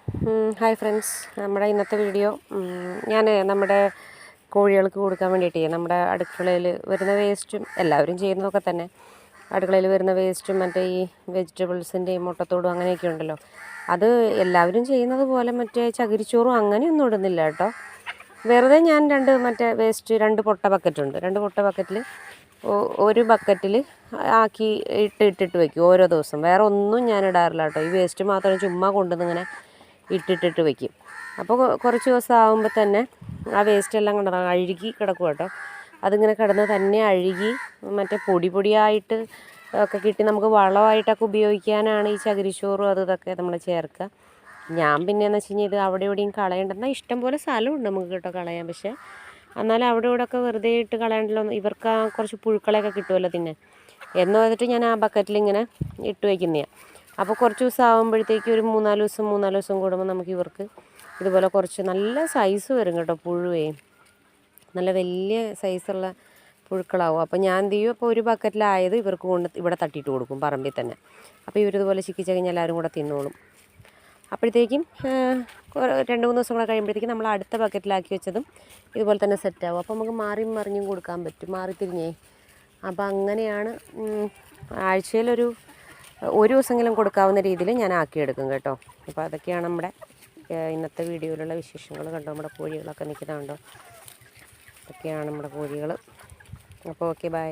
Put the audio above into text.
Hi friends, നമ്മുടെ ഇന്നത്തെ video ഞാൻ നമ്മുടെ കോഴികൾക്ക് കൊടുക്കാൻ വേണ്ടിയിട്ടേ നമ്മുടെ അടുക്കളയിൽ വരുന്ന വേസ്റ്റും എല്ലാവരും ചെയ്യുന്നതൊക്കെ തന്നെ അടുക്കളയിൽ വരുന്ന വേസ്റ്റും മറ്റേ ഈ വെജിറ്റബിൾസിൻ്റെയും മുട്ടത്തോടും അങ്ങനെയൊക്കെ ഉണ്ടല്ലോ, അത് എല്ലാവരും ചെയ്യുന്നത് പോലെ മറ്റേ ചകിരിച്ചോറും അങ്ങനെയൊന്നും ഇടുന്നില്ല കേട്ടോ. വെറുതെ ഞാൻ രണ്ട് പൊട്ട ബക്കറ്റുണ്ട്. രണ്ട് പൊട്ട ബക്കറ്റിൽ ഒരു ബക്കറ്റിൽ ആക്കി ഇട്ടിട്ട് വയ്ക്കും ഓരോ ദിവസം. വേറെ ഒന്നും ഞാൻ ഇടാറില്ല കേട്ടോ. ഈ വേസ്റ്റ് മാത്രം ചുമ്മാ കൊണ്ടുവന്നിങ്ങനെ ഇട്ടിട്ട് വയ്ക്കും. അപ്പോൾ കുറച്ച് ദിവസം ആകുമ്പോൾ തന്നെ ആ വേസ്റ്റെല്ലാം അഴുകി കിടക്കും കേട്ടോ. അതിങ്ങനെ കിടന്ന് തന്നെ അഴുകി മറ്റേ പൊടിയായിട്ട് ഒക്കെ കിട്ടി നമുക്ക് വളമായിട്ടൊക്കെ ഉപയോഗിക്കാനാണ് ഈ ചകിരിച്ചോറും ഇതൊക്കെ നമ്മൾ ചേർക്കുക. ഞാൻ പിന്നെയെന്ന് വെച്ച് കഴിഞ്ഞാൽ ഇത് അവിടെ ഇവിടെയും കളയേണ്ടെന്നാൽ ഇഷ്ടം പോലെ സ്ഥലമുണ്ട് നമുക്ക് കേട്ടോ കളയാൻ. പക്ഷേ എന്നാലും അവിടെ ഇവിടെയൊക്കെ വെറുതെ ഇട്ട് കളയണ്ടല്ലോ, ഇവർക്ക് കുറച്ച് പുഴുക്കളെയൊക്കെ കിട്ടുമല്ലോ തിന്നെ എന്ന് പറഞ്ഞിട്ട് ഞാൻ ആ ബക്കറ്റിലിങ്ങനെ ഇട്ട് വയ്ക്കുന്നതാണ്. അപ്പോൾ കുറച്ച് ദിവസം ആകുമ്പോഴത്തേക്ക് ഒരു മൂന്നാല് ദിവസം കൂടുമ്പോൾ നമുക്ക് ഇവർക്ക് ഇതുപോലെ കുറച്ച് നല്ല സൈസ് വരും കേട്ടോ. പുഴുവേ നല്ല വലിയ സൈസുള്ള പുഴുക്കളാവും. അപ്പോൾ ഞാൻ എന്ത് ചെയ്യും, അപ്പോൾ ഒരു ബക്കറ്റിലായത് ഇവർക്ക് കൊണ്ട് ഇവിടെ തട്ടിയിട്ട് കൊടുക്കും പറമ്പിൽ തന്നെ. അപ്പോൾ ഇവരിതുപോലെ ചിക്കിച്ചകഞ്ഞ് എല്ലാവരും കൂടെ തിന്നോളും. അപ്പോഴത്തേക്കും 2-3 ദിവസം കൂടെ കഴിയുമ്പോഴത്തേക്കും നമ്മൾ അടുത്ത ബക്കറ്റിലാക്കി വെച്ചതും ഇതുപോലെ തന്നെ സെറ്റാവും. അപ്പോൾ നമുക്ക് മാറിയും മറിഞ്ഞും കൊടുക്കാൻ പറ്റും, മാറിത്തിരിഞ്ഞേ. അപ്പോൾ അങ്ങനെയാണ് ആഴ്ചയിലൊരു ദിവസമെങ്കിലും കൊടുക്കാവുന്ന രീതിയിൽ ഞാൻ ആക്കിയെടുക്കും കേട്ടോ. അപ്പോൾ അതൊക്കെയാണ് നമ്മുടെ ഇന്നത്തെ വീഡിയോയിലുള്ള വിശേഷങ്ങൾ. കണ്ടോ, നമ്മുടെ കോഴികളൊക്കെ നിൽക്കുന്നുണ്ടോ? ഇതൊക്കെയാണ് നമ്മുടെ കോഴികൾ. അപ്പോൾ ഓക്കെ, ബൈ.